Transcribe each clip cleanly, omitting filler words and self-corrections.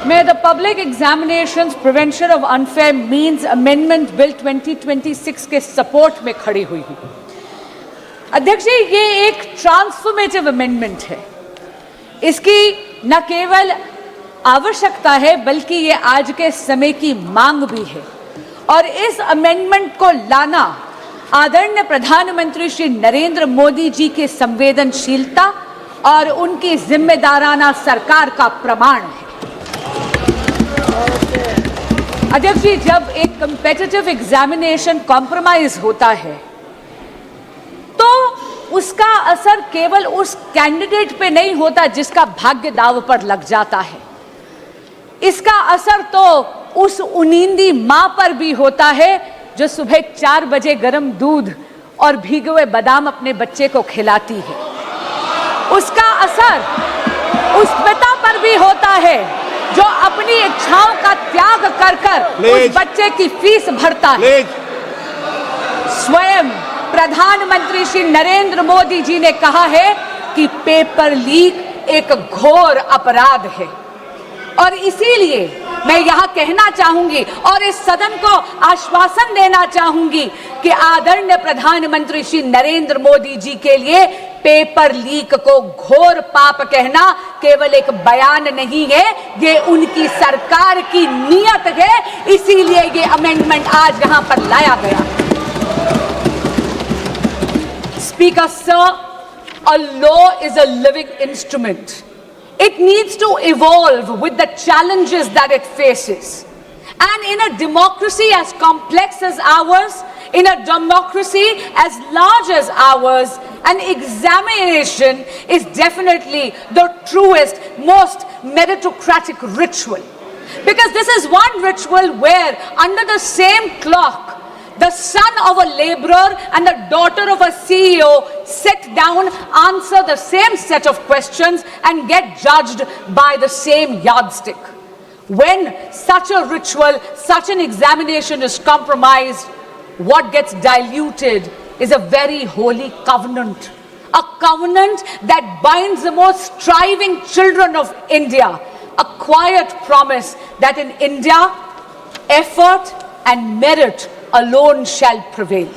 May the Public Examinations Prevention of Unfair Means Amendment Bill 2026 के support में खड़ी हुई हूँ। अध्यक्ष जी, ये एक ट्रांसफॉर्मेटिव अमेंडमेंट है। इसकी न केवल आवश्यकता है बल्कि ये आज के समय की मांग भी है और इस अमेंडमेंट को लाना आदरणीय प्रधानमंत्री श्री नरेंद्र मोदी जी की संवेदनशीलता और उनकी जिम्मेदाराना सरकार का प्रमाण है। अध्यक्ष जी, जब एक कॉम्पिटिटिव एग्जामिनेशन कॉम्प्रोमाइज होता है तो उसका असर केवल उस कैंडिडेट पे नहीं होता जिसका भाग्य दांव पर लग जाता है। इसका असर तो उस उनींदी मां पर भी होता है जो सुबह 4 बजे गर्म दूध और भीगे हुए बादाम अपने बच्चे को खिलाती है। उसका असर उस पिता पर भी होता है जो अपनी इच्छाओं का त्याग कर कर उस बच्चे की फीस भरता है। स्वयं प्रधानमंत्री श्री नरेंद्र मोदी जी ने कहा है कि पेपर लीक एक घोर अपराध है और इसीलिए मैं यहां कहना चाहूंगी और इस सदन को आश्वासन देना चाहूंगी कि आदरणीय प्रधानमंत्री श्री नरेंद्र मोदी जी के लिए पेपर लीक को घोर पाप कहना केवल एक बयान नहीं है, ये उनकी सरकार की नीयत है। इसीलिए ये अमेंडमेंट आज यहां पर लाया गया। Speaker sir, a law is a living instrument. It needs to evolve with the challenges that it faces. And in a democracy as complex as ours, in a democracy as large as ours, an examination is definitely the truest, most meritocratic ritual. Because this is one ritual where under the same clock, the son of a laborer and the daughter of a CEO sit down, answer the same set of questions and get judged by the same yardstick. When such a ritual, such an examination is compromised, what gets diluted is a very holy covenant. A covenant that binds the most striving children of India. A quiet promise that in India, effort and merit alone shall prevail.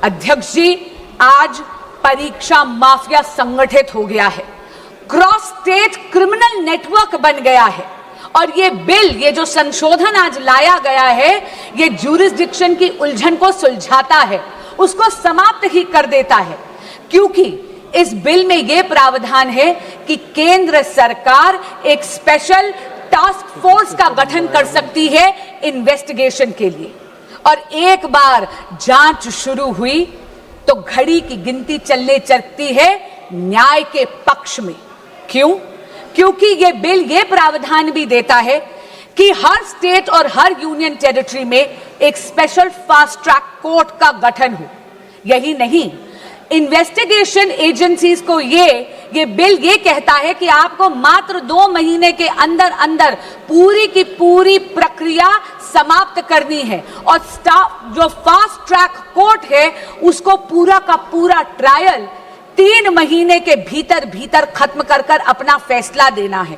अध्यक्ष जी, आज परीक्षा mafia संगठित हो गया है, cross state criminal network बन गया है और ये बिल, ये जो संशोधन आज लाया गया है, ये ज्यूरिसडिक्शन की उलझन को सुलझाता है, उसको समाप्त ही कर देता है। क्योंकि इस बिल में ये प्रावधान है कि केंद्र सरकार एक स्पेशल टास्क फोर्स का गठन कर सकती है इन्वेस्टिगेशन के लिए और एक बार जांच शुरू हुई तो घड़ी की गिनती चलने चलती है न्याय के पक्ष में। क्यों? क्योंकि ये बिल ये प्रावधान भी देता है कि हर स्टेट और हर यूनियन टेरिटरी में एक स्पेशल फास्ट ट्रैक कोर्ट का गठन हो। यही नहीं, इन्वेस्टिगेशन एजेंसीज को ये बिल ये कहता है कि आपको मात्र 2 महीने के अंदर अंदर पूरी की पूरी प्रक्रिया समाप्त करनी है और जो फास्ट ट्रैक कोर्ट है उसको पूरा का पूरा ट्रायल 3 महीने के भीतर भीतर खत्म कर कर अपना फैसला देना है।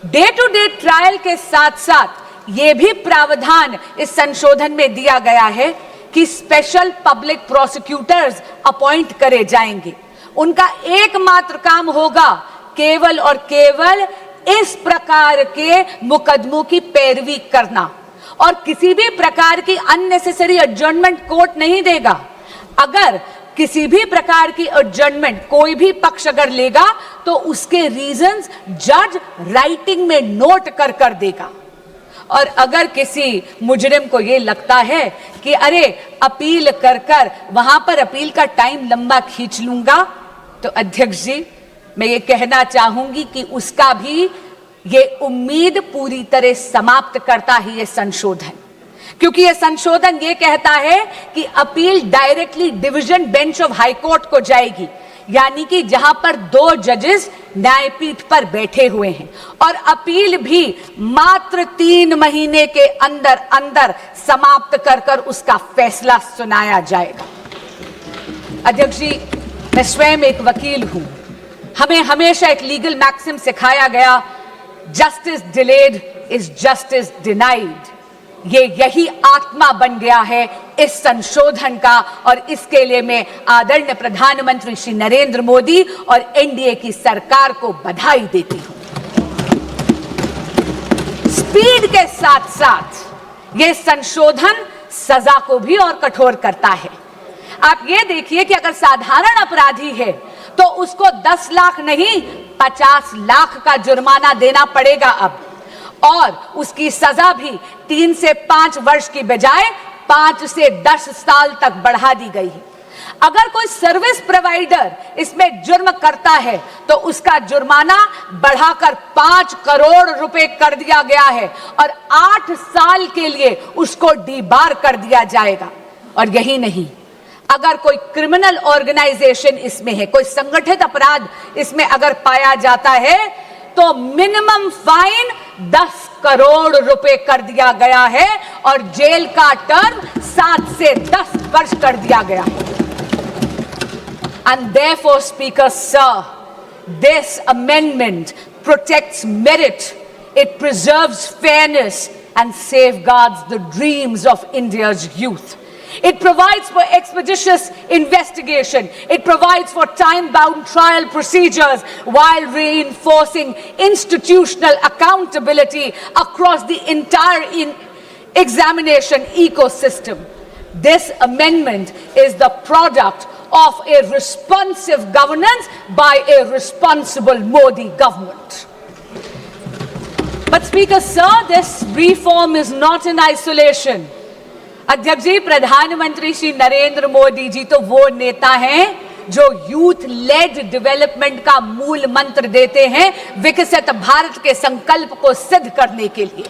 डे टू डे ट्रायल के साथ साथ ये भी प्रावधान इस संशोधन में दिया गया है कि स्पेशल पब्लिक प्रोसिक्यूटर्स अपॉइंट करे जाएंगे। उनका एकमात्र काम होगा केवल और केवल इस प्रकार के मुकदमों की पैरवी करना और किसी भी प्रकार की अननेसेसरी एडजर्नमेंट कोर्ट नहीं देगा। अगर किसी भी प्रकार की एडजर्नमेंट कोई भी पक्ष अगर लेगा तो उसके रीजंस जज राइटिंग में नोट कर कर देगा। और अगर किसी मुजरिम को ये लगता है कि अरे अपील कर कर वहां पर अपील का टाइम लंबा खींच लूंगा, तो अध्यक्ष जी मैं ये कहना चाहूंगी कि उसका भी ये उम्मीद पूरी तरह समाप्त करता है ये संशोधन। क्योंकि ये संशोधन ये कहता है कि appeal directly division bench of high court को जाएगी, यानी कि जहां पर 2 जजेस न्यायपीठ पर बैठे हुए हैं और अपील भी मात्र 3 महीने के अंदर अंदर समाप्त कर कर उसका फैसला सुनाया जाएगा। अध्यक्ष जी, मैं स्वयं एक वकील हूं। हमें हमेशा एक लीगल मैक्सिम सिखाया गया justice delayed is justice denied. यही आत्मा बन गया है इस संशोधन का, और इसके लिए मैं आदरणीय प्रधानमंत्री श्री नरेंद्र मोदी और एनडीए की सरकार को बधाई देती हूं। स्पीड के साथ साथ यह संशोधन सजा को भी और कठोर करता है। आप ये देखिए कि अगर साधारण अपराधी है तो उसको 10 लाख नहीं 50 लाख का जुर्माना देना पड़ेगा अब, और उसकी सजा भी 3 से 5 वर्ष की बजाय 5 से 10 साल तक बढ़ा दी गई है। अगर कोई सर्विस प्रोवाइडर इसमें जुर्म करता है तो उसका जुर्माना बढ़ाकर 5 करोड़ रुपए कर दिया गया है, और 8 साल के लिए उसको डीबार कर दिया जाएगा। और यही नहीं, अगर कोई क्रिमिनल ऑर्गेनाइजेशन इसमें है, कोई संगठित अपराध इसमें अगर पाया जाता है तो मिनिमम फाइन 10 करोड़ रुपए कर दिया गया है, और जेल का टर्म 7 से 10 वर्ष कर दिया गया है। And therefore, Speaker Sir, this amendment protects merit, it preserves fairness and safeguards the dreams of India's youth. It provides for expeditious investigation. It provides for time-bound trial procedures while reinforcing institutional accountability across the entire examination ecosystem. This amendment is the product of a responsive governance by a responsible Modi government. But Speaker Sir, this reform is not in isolation. अध्यक्ष जी, प्रधानमंत्री श्री नरेंद्र मोदी जी तो वो नेता हैं जो youth lead development का मूल मंत्र देते हैं विकसित भारत के संकल्प को सिद्ध करने के लिए,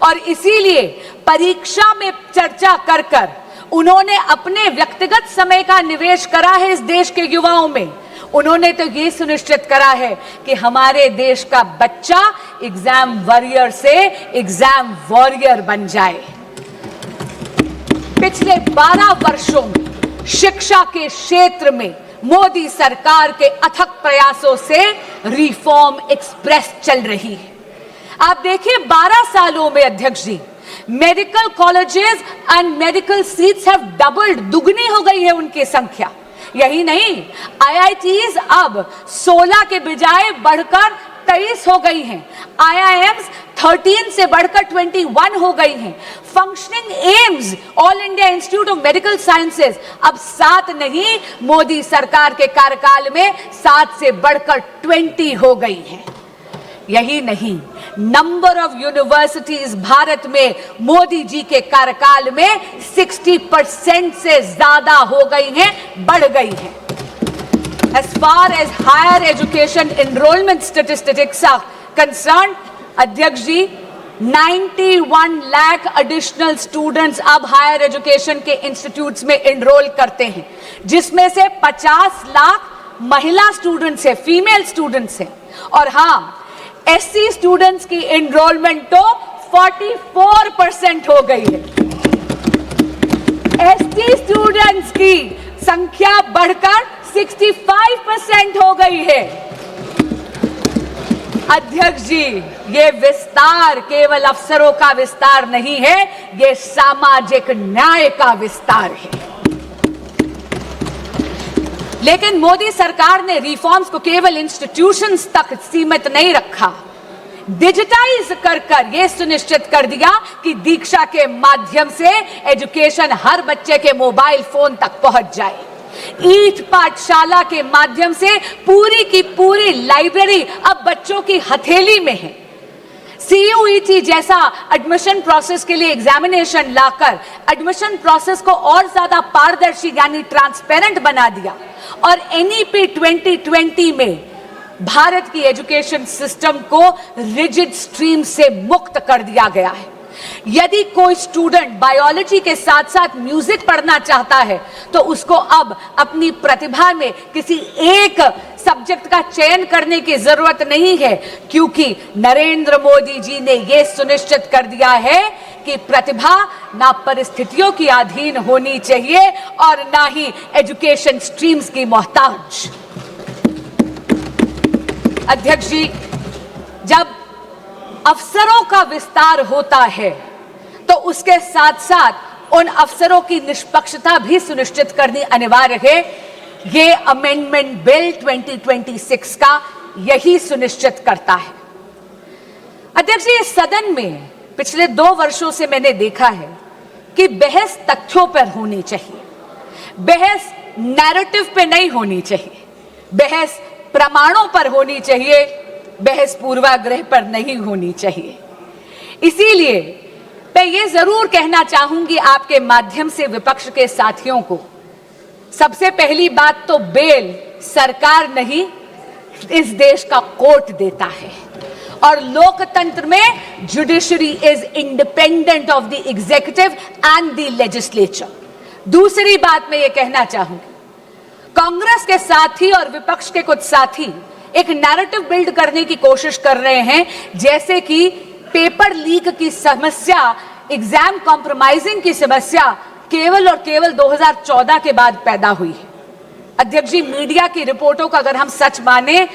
और इसीलिए परीक्षा में चर्चा कर कर उन्होंने अपने व्यक्तिगत समय का निवेश करा है इस देश के युवाओं में। उन्होंने तो ये सुनिश्चित करा है कि हमारे देश का बच्चा एग्जाम वॉरियर से एग्जाम वॉरियर बन जाए। पिछले 12 वर्षों में शिक्षा के क्षेत्र में मोदी सरकार के अथक प्रयासों से रिफॉर्म एक्सप्रेस चल रही है। आप देखिए 12 सालों में अध्यक्ष जी, medical colleges and medical seats have doubled, दुगनी हो गई है उनकी संख्या। यही नहीं, आईआईटीज अब 16 के बजाय बढ़कर 23 हो गई हैं। आईआईएम्स 13 से बढ़कर 21 हो गई हैं। Functioning AIIMS, all India institute of medical sciences अब 7 नहीं, मोदी सरकार के कार्यकाल में 7 से बढ़कर 20 हो गई हैं। यही नहीं, नंबर ऑफ यूनिवर्सिटीज भारत में मोदी जी के कार्यकाल में 60% से ज्यादा हो गई हैं, बढ़ गई हैं। As far as higher education enrollment statistics are concerned, अध्यक्ष जी, 91 लाख एडिशनल स्टूडेंट्स अब हायर एजुकेशन के इंस्टीट्यूट्स में एनरोल करते हैं, जिसमें से 50 लाख महिला स्टूडेंट्स हैं, फीमेल स्टूडेंट्स हैं। और हाँ, एससी स्टूडेंट्स की एनरोलमेंट तो 44% हो गई है। एसटी स्टूडेंट्स की संख्या बढ़कर 65% हो गई है। अध्यक्ष जी, ये विस्तार केवल अफसरों का विस्तार नहीं है, ये सामाजिक न्याय का विस्तार है। लेकिन मोदी सरकार ने रिफॉर्म्स को केवल इंस्टीट्यूशंस तक सीमित नहीं रखा, डिजिटाइज कर कर यह सुनिश्चित कर दिया कि दीक्षा के माध्यम से एजुकेशन हर बच्चे के मोबाइल फोन तक पहुंच जाए। ईट पाठशाला के माध्यम से पूरी की पूरी लाइब्रेरी अब बच्चों की हथेली में है। CUET जैसा एडमिशन प्रोसेस के लिए एग्जामिनेशन लाकर एडमिशन प्रोसेस को और ज्यादा पारदर्शी यानी ट्रांसपेरेंट बना दिया, और NEP 2020 में भारत की एजुकेशन सिस्टम को रिजिड स्ट्रीम से मुक्त कर दिया गया है। यदि कोई स्टूडेंट बायोलॉजी के साथ साथ म्यूजिक पढ़ना चाहता है तो उसको अब अपनी प्रतिभा में किसी एक सब्जेक्ट का चयन करने की जरूरत नहीं है, क्योंकि नरेंद्र मोदी जी ने यह सुनिश्चित कर दिया है कि प्रतिभा ना परिस्थितियों की अधीन होनी चाहिए और ना ही एजुकेशन स्ट्रीम्स की मोहताज। अध्यक्ष जी, जब अफसरों का विस्तार होता है तो उसके साथ साथ उन अफसरों की निष्पक्षता भी सुनिश्चित करनी अनिवार्य है। ये अमेंडमेंट बिल 2026 का यही सुनिश्चित करता है। अध्यक्ष जी, इस सदन में पिछले 2 वर्षों से मैंने देखा है कि बहस तथ्यों पर होनी चाहिए, बहस नैरेटिव पे नहीं होनी चाहिए, बहस प्रमाणों पर होनी चाहिए, बहस पूर्वाग्रह पर नहीं होनी चाहिए। इसीलिए मैं ये जरूर कहना चाहूंगी आपके माध्यम से विपक्ष के साथियों को, सबसे पहली बात तो बेल सरकार नहीं, इस देश का कोर्ट देता है और लोकतंत्र में judiciary is independent of the executive and the legislature. दूसरी बात मैं ये कहना चाहूंगी, कांग्रेस के साथी और विपक्ष के कुछ साथी एक नैरेटिव बिल्ड करने की कोशिश कर रहे हैं जैसे कि पेपर लीक की समस्या, एग्जाम कॉम्प्रोमाइजिंग की समस्या केवल और केवल 2014 के बाद पैदा हुई है। अध्यक्ष जी, मीडिया की रिपोर्टों का अगर हम सच माने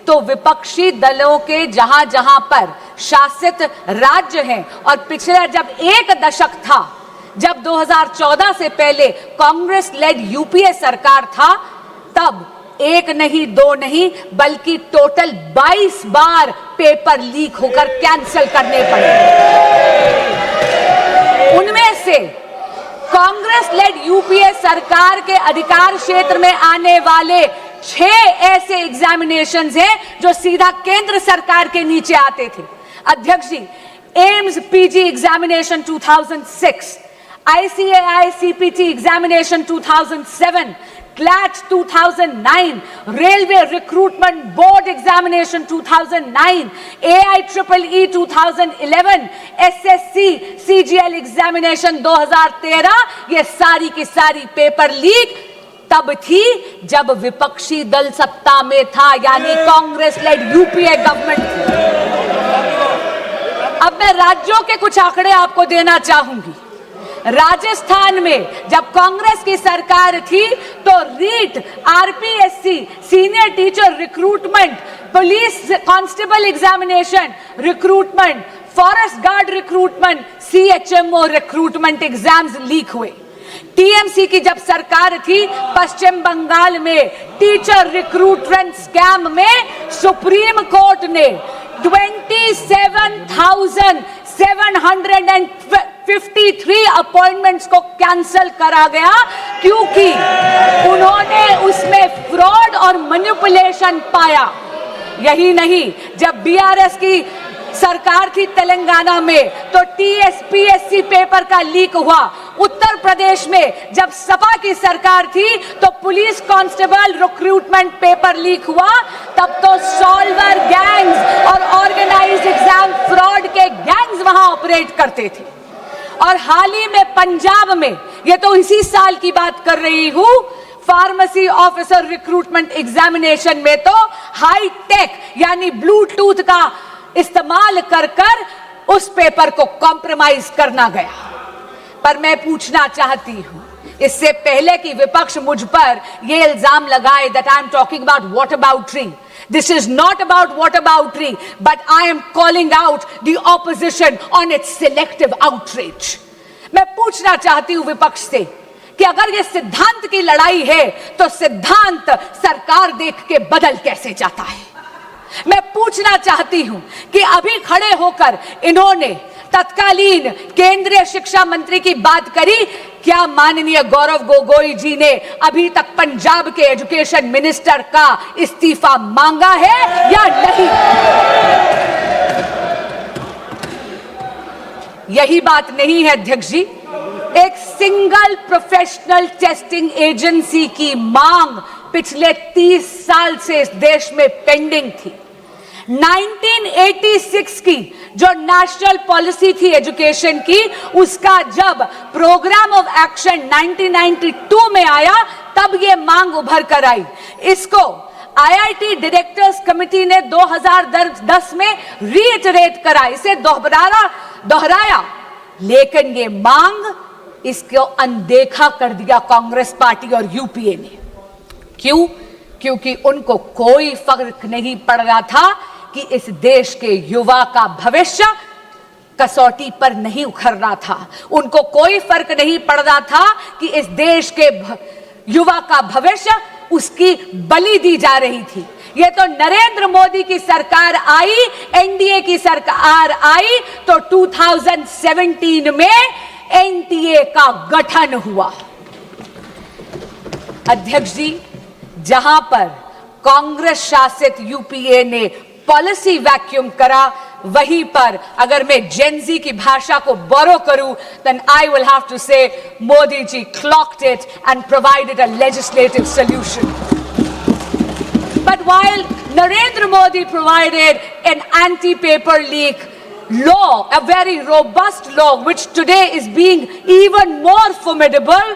तो विपक्षी दलों के जहां जहां पर शासित राज्य हैं और पिछले जब 1 दशक था, जब 2014 से पहले कांग्रेस लेड यूपीए सरकार था, तब 1 नहीं 2 नहीं बल्कि टोटल 22 बार पेपर लीक होकर कैंसिल करने पड़े। उनमें से कांग्रेस लेड यूपीए सरकार के अधिकार क्षेत्र में आने वाले 6 ऐसे एग्जामिनेशंस हैं जो सीधा केंद्र सरकार के नीचे आते थे। अध्यक्ष जी, AIIMS PG examination 2006, ICAI CPT examination 2007, CLAT 2009, Railway Recruitment Board examination 2009, AIEEE 2011, SSC CGL examination 2013, ये सारी की सारी पेपर लीक तब थी जब विपक्षी दल सत्ता में था, यानी कांग्रेस लेड यूपीए गवर्नमेंट थी। अब मैं राज्यों के कुछ आंकड़े आपको देना चाहूंगी। राजस्थान में जब कांग्रेस की सरकार थी तो REET, RPSC, senior teacher recruitment, police constable examination recruitment, forest guard recruitment, CHMO recruitment exams leak हुए। टीएमसी की जब सरकार थी पश्चिम बंगाल में टीचर रिक्रूटमेंट स्कैम में सुप्रीम कोर्ट ने 27,753 अपॉइंटमेंट्स को कैंसिल करा गया क्योंकि उन्होंने उसमें फ्रॉड और मैनिपुलेशन पाया। यही नहीं, जब बीआरएस की सरकार थी तेलंगाना में तो टीएसपीएससी पेपर का लीक हुआ। उत्तर प्रदेश में जब सपा की सरकार थी तो police constable recruitment paper leak हुआ। तब तो सॉल्वर गैंग्स और ऑर्गेनाइज्ड एग्जाम फ्रॉड के गैंग्स वहां ऑपरेट करते थे। और हाल ही में पंजाब में, ये तो इसी साल की बात कर रही हूं, फार्मेसी ऑफिसर रिक्रूटमेंट एग्जामिनेशन में तो हाई टेक यानी ब्लूटूथ का इस्तेमाल कर उस पेपर को कॉम्प्रोमाइज करना गया। पर मैं पूछना चाहती हूं, इससे पहले कि विपक्ष मुझ पर यह इल्जाम लगाए that I am talking about whataboutery. This is not about whataboutery, but I am calling out the opposition on its selective outrage. मैं पूछना चाहती हूं विपक्ष से कि अगर ये सिद्धांत की लड़ाई है तो सिद्धांत सरकार देख के बदल कैसे जाता है। मैं पूछना चाहती हूं कि अभी खड़े होकर इन्होंने तत्कालीन केंद्रीय शिक्षा मंत्री की बात करी, क्या माननीय गौरव गोगोई जी ने अभी तक पंजाब के एजुकेशन मिनिस्टर का इस्तीफा मांगा है या नहीं? यही बात नहीं है अध्यक्ष जी, एक सिंगल प्रोफेशनल टेस्टिंग एजेंसी की मांग पिछले 30 साल से इस देश में पेंडिंग थी। 1986 की जो नेशनल पॉलिसी थी एजुकेशन की, उसका जब प्रोग्राम ऑफ एक्शन 1992 में आया तब ये मांग उभर कर आई। इसको आईआईटी डायरेक्टर्स कमेटी ने 2010 में रीइटरेट करा, इसे दोहराया, लेकिन ये मांग इसको अनदेखा कर दिया कांग्रेस पार्टी और यूपीए ने। क्यों? क्योंकि उनको कोई फर्क नहीं पड़ रहा था कि इस देश के युवा का भविष्य कसौटी पर नहीं उखड़ना था। उनको कोई फर्क नहीं पड़ रहा था कि इस देश के युवा का भविष्य उसकी बलि दी जा रही थी। ये तो नरेंद्र मोदी की सरकार आई, एनडीए की सरकार आई तो 2017 में एनटीए का गठन हुआ। अध्यक्ष जी, जहां पर कांग्रेस शासित यूपीए ने पॉलिसी वैक्यूम करा, वहीं पर अगर मैं जेनजी की भाषा को बोरो करूं, then I will have to say Modi ji clocked it and provided a legislative solution. But while Narendra Modi provided an anti-paper leak law, a very robust law, which today is being even more formidable,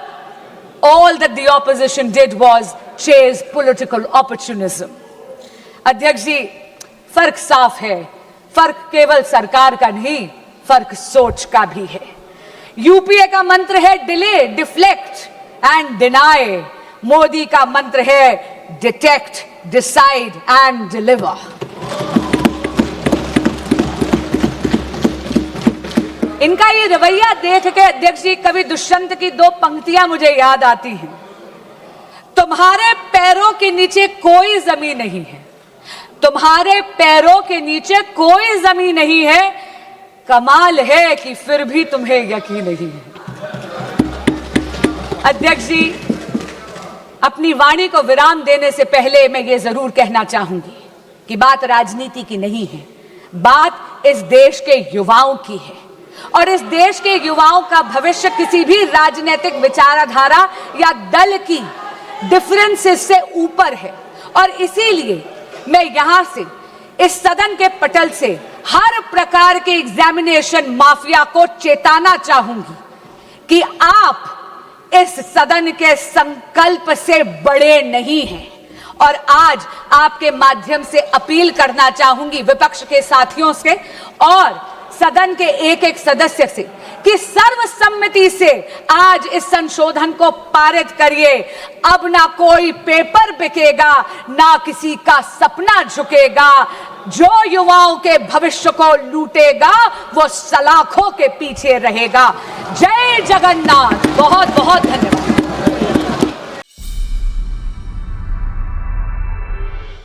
all that the opposition did was chase political opportunism. अध्यक्ष जी, फर्क साफ है। फर्क केवल सरकार का नहीं, फर्क सोच का भी है। यूपीए का मंत्र है delay, deflect and deny. Modi का मंत्र है डिटेक्ट, डिसाइड एंड डिलीवर। इनका ये रवैया देख के अध्यक्ष जी, कवि दुष्यंत की दो पंक्तियां मुझे याद आती हैं। तुम्हारे पैरों के नीचे कोई जमीन नहीं है, तुम्हारे पैरों के नीचे कोई जमीन नहीं है, कमाल है कि फिर भी तुम्हें यकीन नहीं है। अध्यक्ष जी, अपनी वाणी को विराम देने से पहले मैं ये जरूर कहना चाहूंगी कि बात राजनीति की नहीं है, बात इस देश के युवाओं की है। और इस देश के युवाओं का भविष्य किसी भी राजनीतिक विचारधारा या दल की डिफरेंसेस से ऊपर है। और इसीलिए मैं यहां से, इस सदन के पटल से हर प्रकार के एग्जामिनेशन माफिया को चेताना चाहूंगी कि आप इस सदन के संकल्प से बड़े नहीं हैं। और आज आपके माध्यम से अपील करना चाहूंगी विपक्ष के साथियों से और सदन के एक एक सदस्य से कि सर्वसम्मति से आज इस संशोधन को पारित करिए। अब ना कोई पेपर बिकेगा, ना किसी का सपना झुकेगा। जो युवाओं के भविष्य को लूटेगा वो सलाखों के पीछे रहेगा। जय जगन्नाथ। बहुत बहुत धन्यवाद।